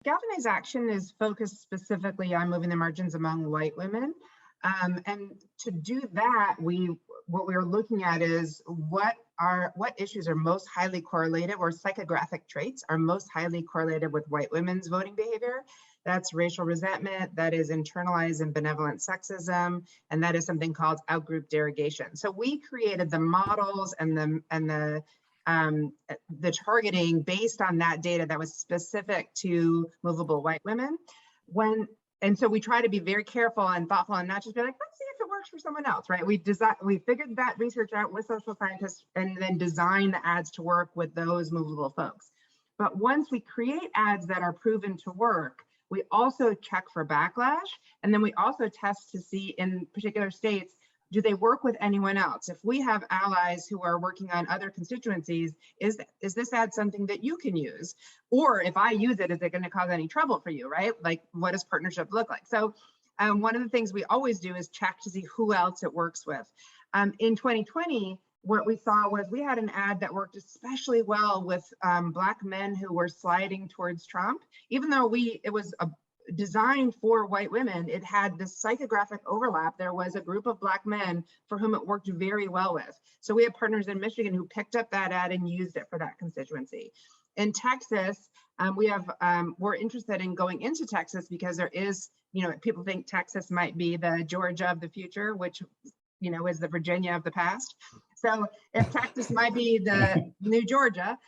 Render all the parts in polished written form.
GALvanize Action is focused specifically on moving the margins among white women. And to do that, what we're looking at is what issues are most highly correlated, or psychographic traits are most highly correlated with white women's voting behavior. That's racial resentment, that is internalized and benevolent sexism, and that is something called outgroup derogation. So we created the models and the targeting based on that data that was specific to movable white women. And so we try to be very careful and thoughtful and not just be like, let's see if it works for someone else, right? We figured that research out with social scientists and then design the ads to work with those movable folks. But once we create ads that are proven to work, we also check for backlash. And then we also test to see in particular states, do they work with anyone else? If we have allies who are working on other constituencies, is this ad something that you can use? Or if I use it, is it going to cause any trouble for you, right? Like, what does partnership look like? So one of the things we always do is check to see who else it works with. In 2020, what we saw was we had an ad that worked especially well with Black men who were sliding towards Trump. Even though it was designed for white women, it had this psychographic overlap. There was a group of Black men for whom it worked very well with. So we have partners in Michigan who picked up that ad and used it for that constituency. In Texas, we're interested in going into Texas because there is, people think Texas might be the Georgia of the future, which, is the Virginia of the past. So if Texas might be the new Georgia,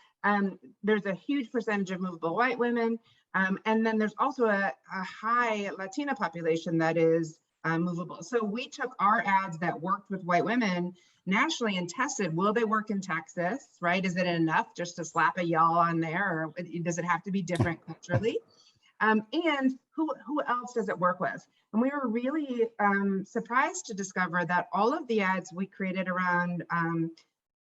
there's a huge percentage of movable white women. And then there's also a high Latina population that is movable. So we took our ads that worked with white women nationally and tested, will they work in Texas, right? Is it enough just to slap a y'all on there, or does it have to be different culturally? And who else does it work with? And we were really surprised to discover that all of the ads we created around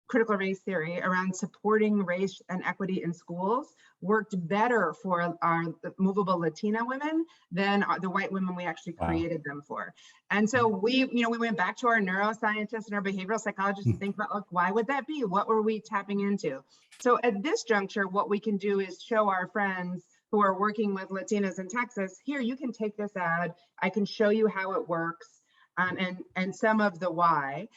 critical race theory, around supporting race and equity in schools, worked better for our movable Latina women than the white women we actually created them for. And so we went back to our neuroscientists and our behavioral psychologists to think about, why would that be? What were we tapping into? So at this juncture, what we can do is show our friends who are working with Latinas in Texas, here, you can take this ad, I can show you how it works, and some of the why.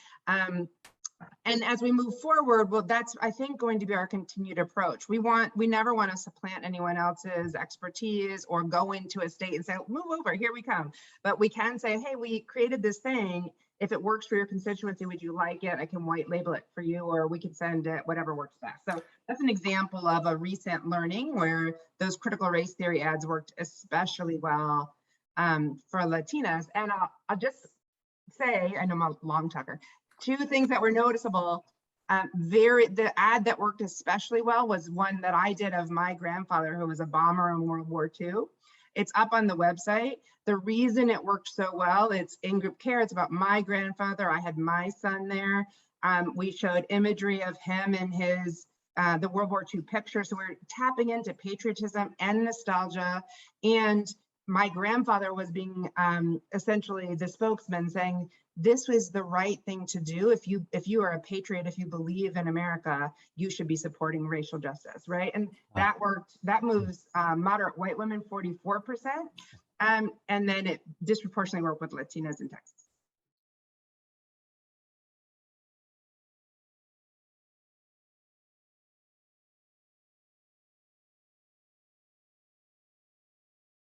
And as we move forward, well, that's, I think, going to be our continued approach. We never want to supplant anyone else's expertise or go into a state and say, move over, here we come. But we can say, hey, we created this thing. If it works for your constituency, would you like it? I can white label it for you, or we can send it, whatever works best. So that's an example of a recent learning where those critical race theory ads worked especially well for Latinas. And I'll just say, I know I'm a long talker, two things that were noticeable. The ad that worked especially well was one that I did of my grandfather, who was a bomber in World War II. It's up on the website. The reason it worked so well, it's in-group care. It's about my grandfather. I had my son there. We showed imagery of him in his the World War II picture. So we're tapping into patriotism and nostalgia. And my grandfather was being essentially the spokesman, saying, this was the right thing to do. If you are a patriot, if you believe in America, you should be supporting racial justice, right? And that worked. That moves moderate white women 44%, and then it disproportionately worked with Latinas in Texas.